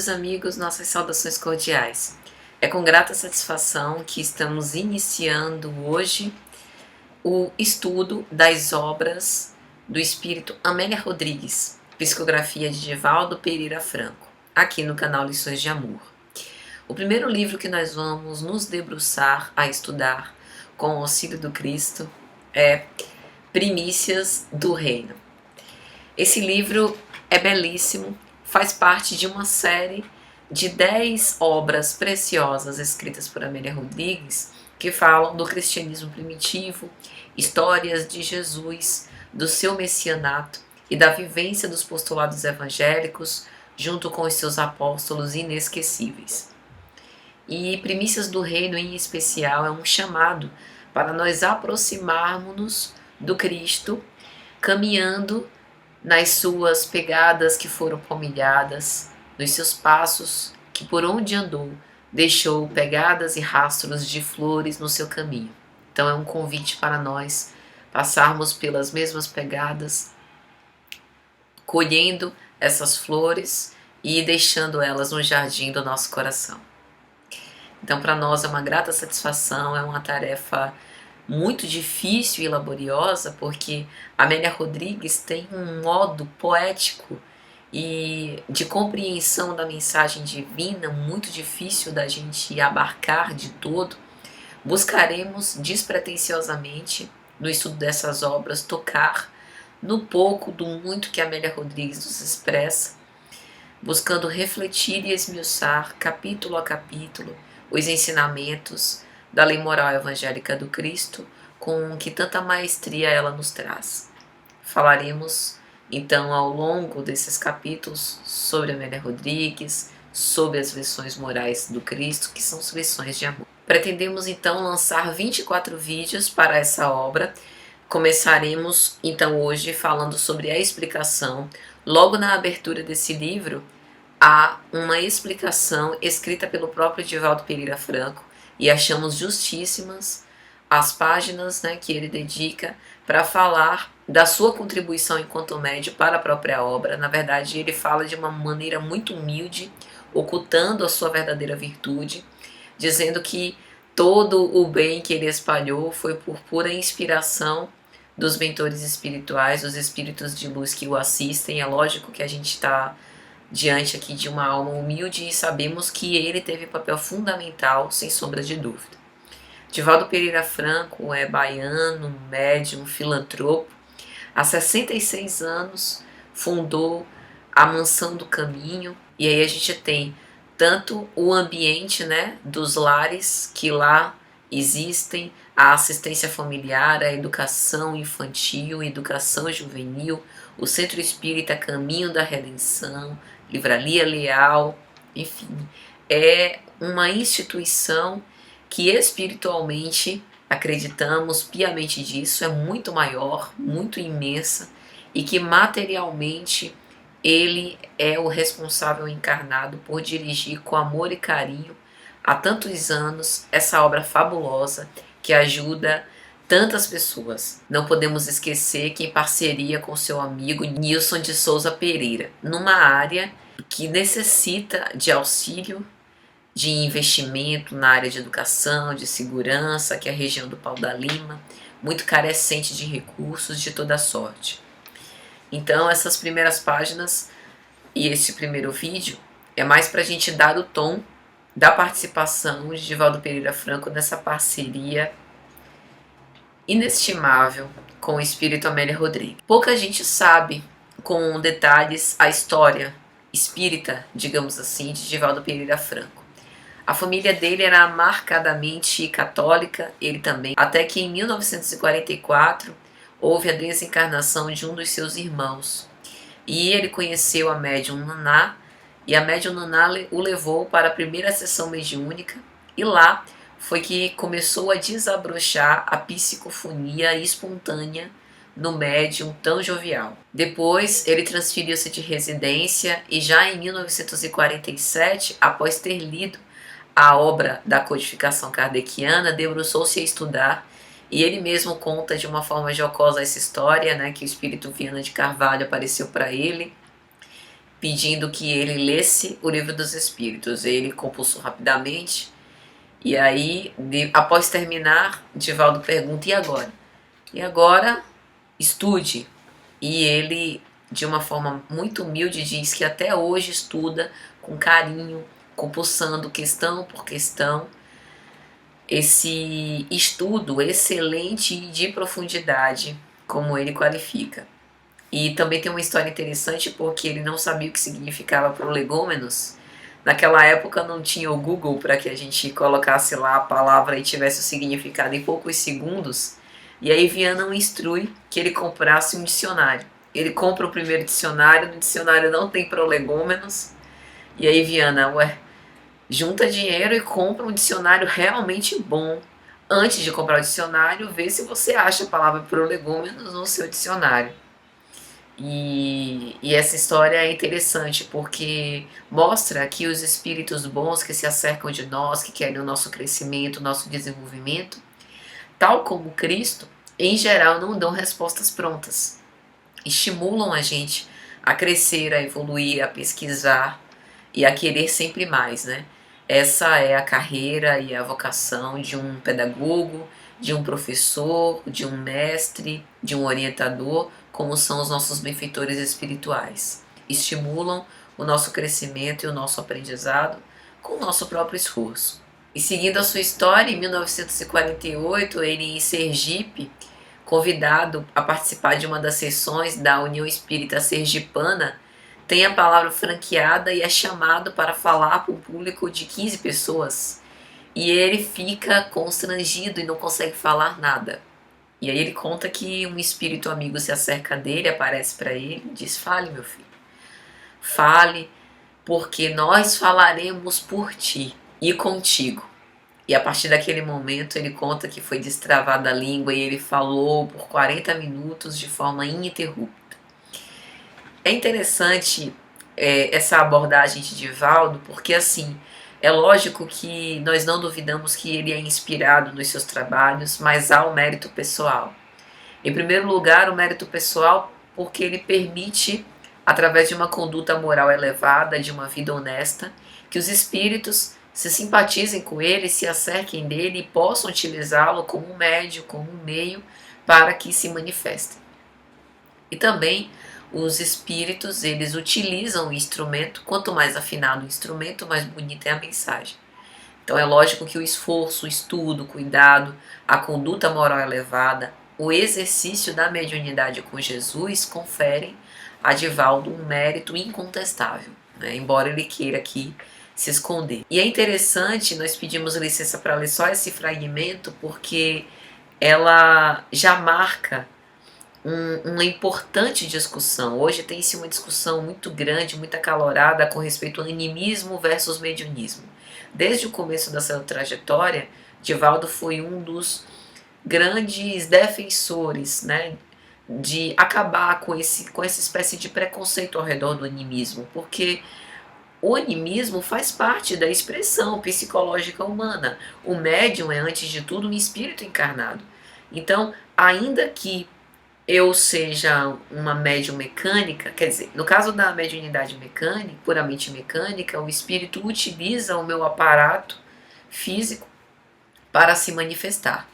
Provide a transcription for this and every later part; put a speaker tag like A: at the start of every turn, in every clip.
A: Queridos amigos, nossas saudações cordiais. É com grata satisfação que estamos iniciando hoje o estudo das obras do espírito Amélia Rodrigues, psicografia de Divaldo Pereira Franco, aqui no canal Lições de Amor. O primeiro livro que nós vamos nos debruçar a estudar com o auxílio do Cristo é Primícias do Reino. Esse livro é belíssimo, faz parte de uma série de 10 obras preciosas escritas por Amélia Rodrigues que falam do cristianismo primitivo, histórias de Jesus, do seu messianato e da vivência dos postulados evangélicos junto com os seus apóstolos inesquecíveis. E Primícias do Reino, em especial, é um chamado para nós aproximarmos-nos do Cristo, caminhando nas suas pegadas que foram palmilhadas, nos seus passos que por onde andou deixou pegadas e rastros de flores no seu caminho. Então é um convite para nós passarmos pelas mesmas pegadas, colhendo essas flores e deixando elas no jardim do nosso coração. Então para nós é uma grata satisfação, é uma tarefa muito difícil e laboriosa, porque Amélia Rodrigues tem um modo poético e de compreensão da mensagem divina muito difícil da gente abarcar de todo. Buscaremos despretensiosamente, no estudo dessas obras, tocar no pouco do muito que Amélia Rodrigues nos expressa, buscando refletir e esmiuçar, capítulo a capítulo, os ensinamentos da lei moral evangélica do Cristo, com que tanta maestria ela nos traz. Falaremos então ao longo desses capítulos sobre Amélia Rodrigues, sobre as lições morais do Cristo, que são as lições de amor. Pretendemos então lançar 24 vídeos para essa obra. Começaremos então hoje falando sobre a explicação. Logo na abertura desse livro há uma explicação escrita pelo próprio Divaldo Pereira Franco, e achamos justíssimas as páginas, que ele dedica para falar da sua contribuição enquanto médio para a própria obra. Na verdade, ele fala de uma maneira muito humilde, ocultando a sua verdadeira virtude, dizendo que todo o bem que ele espalhou foi por pura inspiração dos mentores espirituais, dos espíritos de luz que o assistem. É lógico que a gente está diante aqui de uma alma humilde e sabemos que ele teve papel fundamental, sem sombra de dúvida. Divaldo Pereira Franco é baiano, médium, filantropo. Há 66 anos fundou a Mansão do Caminho, e aí a gente tem tanto o ambiente dos lares que lá existem, a assistência familiar, a educação infantil, educação juvenil, o Centro Espírita Caminho da Redenção, Livraria Leal, enfim, é uma instituição que espiritualmente, acreditamos piamente disso, é muito maior, muito imensa, e que materialmente ele é o responsável encarnado por dirigir com amor e carinho há tantos anos essa obra fabulosa que ajuda tantas pessoas. Não podemos esquecer que em parceria com seu amigo Nilson de Souza Pereira, numa área que necessita de auxílio, de investimento na área de educação, de segurança, que é a região do Pau da Lima, muito carecente de recursos de toda sorte. Então essas primeiras páginas e esse primeiro vídeo é mais para a gente dar o tom da participação de Divaldo Pereira Franco nessa parceria inestimável com o espírito Amélia Rodrigues. Pouca gente sabe com detalhes a história espírita, digamos assim, de Divaldo Pereira Franco. A família dele era marcadamente católica, ele também, até que em 1944 houve a desencarnação de um dos seus irmãos. E ele conheceu a médium Naná, e a médium Naná o levou para a primeira sessão mediúnica, e lá foi que começou a desabrochar a psicofonia espontânea no médium tão jovial. Depois ele transferiu-se de residência e já em 1947, após ter lido a obra da codificação kardeciana, debruçou-se a estudar, e ele mesmo conta de uma forma jocosa essa história, que o espírito Viana de Carvalho apareceu para ele pedindo que ele lesse o Livro dos Espíritos. Ele compulsou rapidamente, e aí, após terminar, Divaldo pergunta: e agora? E agora, estude. E ele, de uma forma muito humilde, diz que até hoje estuda com carinho, compulsando questão por questão, esse estudo excelente e de profundidade, como ele qualifica. E também tem uma história interessante, porque ele não sabia o que significava prolegômenos. Naquela época não tinha o Google para que a gente colocasse lá a palavra e tivesse o significado em poucos segundos. E aí Viana o instrui que ele comprasse um dicionário. Ele compra o primeiro dicionário, no dicionário não tem prolegômenos. E aí Viana, junta dinheiro e compra um dicionário realmente bom. Antes de comprar o dicionário, vê se você acha a palavra prolegômenos no seu dicionário. E essa história é interessante porque mostra que os espíritos bons que se acercam de nós, que querem o nosso crescimento, o nosso desenvolvimento, tal como Cristo, em geral não dão respostas prontas. Estimulam a gente a crescer, a evoluir, a pesquisar e a querer sempre mais, né? Essa é a carreira e a vocação de um pedagogo, de um professor, de um mestre, de um orientador, como são os nossos benfeitores espirituais. Estimulam o nosso crescimento e o nosso aprendizado com o nosso próprio esforço. E seguindo a sua história, em 1948, ele em Sergipe, convidado a participar de uma das sessões da União Espírita Sergipana, tem a palavra franqueada e é chamado para falar para um público de 15 pessoas. E ele fica constrangido e não consegue falar nada. E aí ele conta que um espírito amigo se acerca dele, aparece para ele e diz: fale, meu filho, fale, porque nós falaremos por ti e contigo. E a partir daquele momento ele conta que foi destravada a língua e ele falou por 40 minutos de forma ininterrupta. É interessante essa abordagem de Divaldo, porque assim, é lógico que nós não duvidamos que ele é inspirado nos seus trabalhos, mas há o mérito pessoal. Em primeiro lugar, o mérito pessoal porque ele permite, através de uma conduta moral elevada, de uma vida honesta, que os espíritos se simpatizem com ele, se acerquem dele e possam utilizá-lo como um médio, como um meio para que se manifestem. E também os espíritos, eles utilizam o instrumento, quanto mais afinado o instrumento, mais bonita é a mensagem. Então é lógico que o esforço, o estudo, o cuidado, a conduta moral elevada, o exercício da mediunidade com Jesus conferem a Divaldo um mérito incontestável, né? Embora ele queira aqui se esconder. E é interessante, nós pedimos licença para ler só esse fragmento, porque ela já marca uma importante discussão. Hoje tem-se uma discussão muito grande, muito acalorada com respeito ao animismo versus mediunismo. Desde o começo da sua trajetória, Divaldo foi um dos grandes defensores, né, de acabar com essa espécie de preconceito ao redor do animismo, porque o animismo faz parte da expressão psicológica humana. O médium é, antes de tudo, um espírito encarnado. Então, ainda que eu seja uma médium mecânica, quer dizer, no caso da mediunidade mecânica, puramente mecânica, o espírito utiliza o meu aparato físico para se manifestar.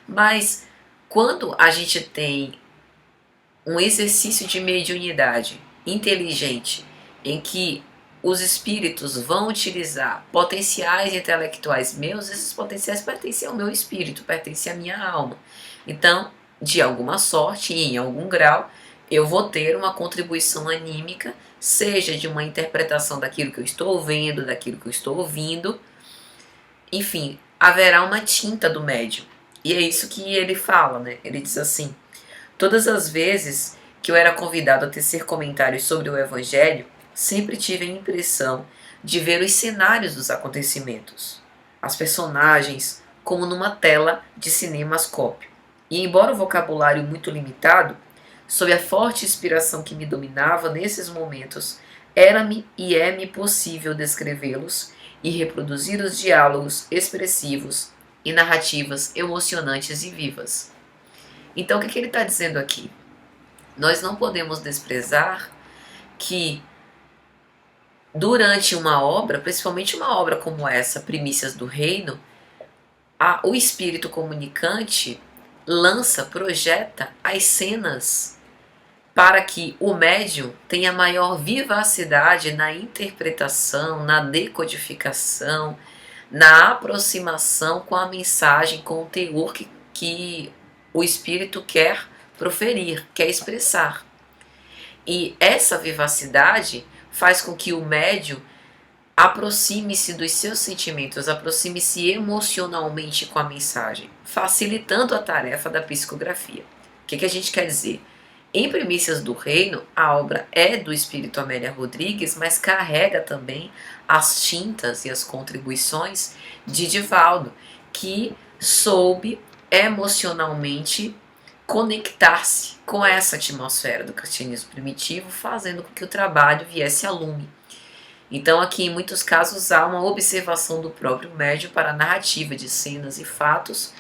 A: Mas quando a gente tem um exercício de mediunidade inteligente, em que os espíritos vão utilizar potenciais intelectuais meus, esses potenciais pertencem ao meu espírito, pertencem à minha alma. Então, de alguma sorte e em algum grau, eu vou ter uma contribuição anímica, seja de uma interpretação daquilo que eu estou vendo, daquilo que eu estou ouvindo, enfim, haverá uma tinta do médium. E é isso que ele fala, né? Ele diz assim: todas as vezes que eu era convidado a tecer comentários sobre o Evangelho, sempre tive a impressão de ver os cenários dos acontecimentos, as personagens, como numa tela de cinemascópio. E embora o vocabulário muito limitado, sob a forte inspiração que me dominava nesses momentos, era-me e é-me possível descrevê-los e reproduzir os diálogos expressivos e narrativas emocionantes e vivas. Então, o que ele está dizendo aqui? Nós não podemos desprezar que durante uma obra, principalmente uma obra como essa, Primícias do Reino, o espírito comunicante lança, projeta as cenas para que o médium tenha maior vivacidade na interpretação, na decodificação, na aproximação com a mensagem, com o teor que o espírito quer proferir, quer expressar. E essa vivacidade faz com que o médium aproxime-se dos seus sentimentos, aproxime-se emocionalmente com a mensagem, facilitando a tarefa da psicografia. O que a gente quer dizer? Em Primícias do Reino, a obra é do espírito Amélia Rodrigues, mas carrega também as tintas e as contribuições de Divaldo, que soube emocionalmente conectar-se com essa atmosfera do cristianismo primitivo, fazendo com que o trabalho viesse a lume. Então aqui em muitos casos há uma observação do próprio médium para a narrativa de cenas e fatos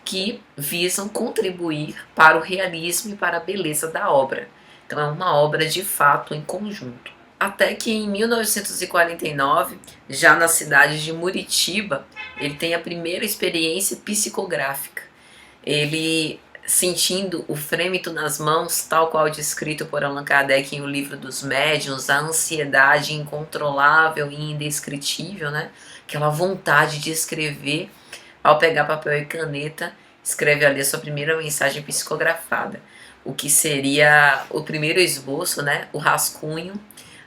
A: que visam contribuir para o realismo e para a beleza da obra. Então é uma obra de fato em conjunto. Até que em 1949, já na cidade de Muritiba, ele tem a primeira experiência psicográfica. Ele, sentindo o frêmito nas mãos, tal qual descrito por Allan Kardec em O Livro dos Médiuns, a ansiedade incontrolável e indescritível, né? Aquela vontade de escrever, ao pegar papel e caneta, escreve ali a sua primeira mensagem psicografada, o que seria o primeiro esboço, né? O rascunho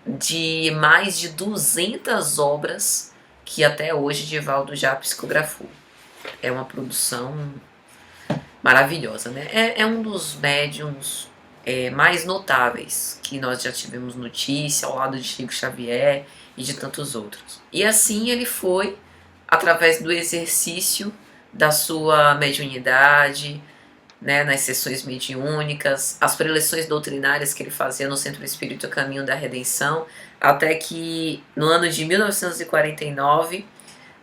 A: de mais de 200 obras que até hoje Divaldo já psicografou. É uma produção maravilhosa, né? É um dos médiuns mais notáveis que nós já tivemos notícia, ao lado de Chico Xavier e de tantos outros. E assim ele foi, através do exercício da sua mediunidade, né, nas sessões mediúnicas, as preleções doutrinárias que ele fazia no Centro Espírita Caminho da Redenção, até que no ano de 1949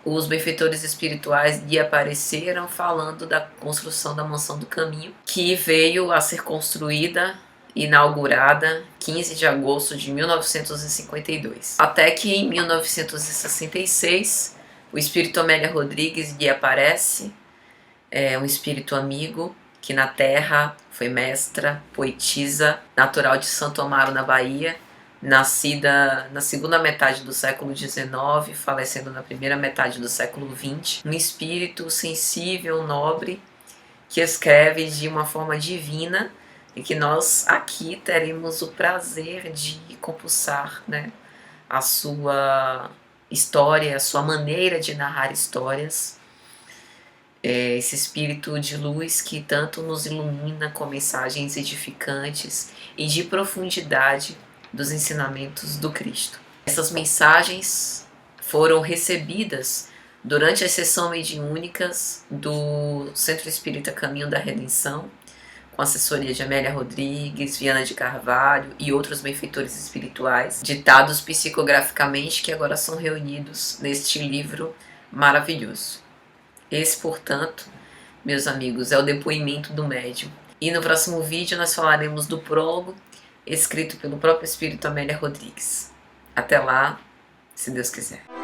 A: os benfeitores espirituais lhe apareceram falando da construção da Mansão do Caminho, que veio a ser construída, inaugurada 15 de agosto de 1952. Até que em 1966 o espírito Amélia Rodrigues lhe aparece, um espírito amigo que na terra foi mestra, poetisa, natural de Santo Amaro, na Bahia, nascida na segunda metade do século XIX, falecendo na primeira metade do século XX, um espírito sensível, nobre, que escreve de uma forma divina e que nós aqui teremos o prazer de compulsar, né, a sua história, a sua maneira de narrar histórias, esse espírito de luz que tanto nos ilumina com mensagens edificantes e de profundidade dos ensinamentos do Cristo. Essas mensagens foram recebidas durante as sessões mediúnicas do Centro Espírita Caminho da Redenção, com assessoria de Amélia Rodrigues, Viana de Carvalho e outros benfeitores espirituais, ditados psicograficamente, que agora são reunidos neste livro maravilhoso. Esse, portanto, meus amigos, é o depoimento do médium. E no próximo vídeo nós falaremos do prólogo, escrito pelo próprio espírito Amélia Rodrigues. Até lá, se Deus quiser.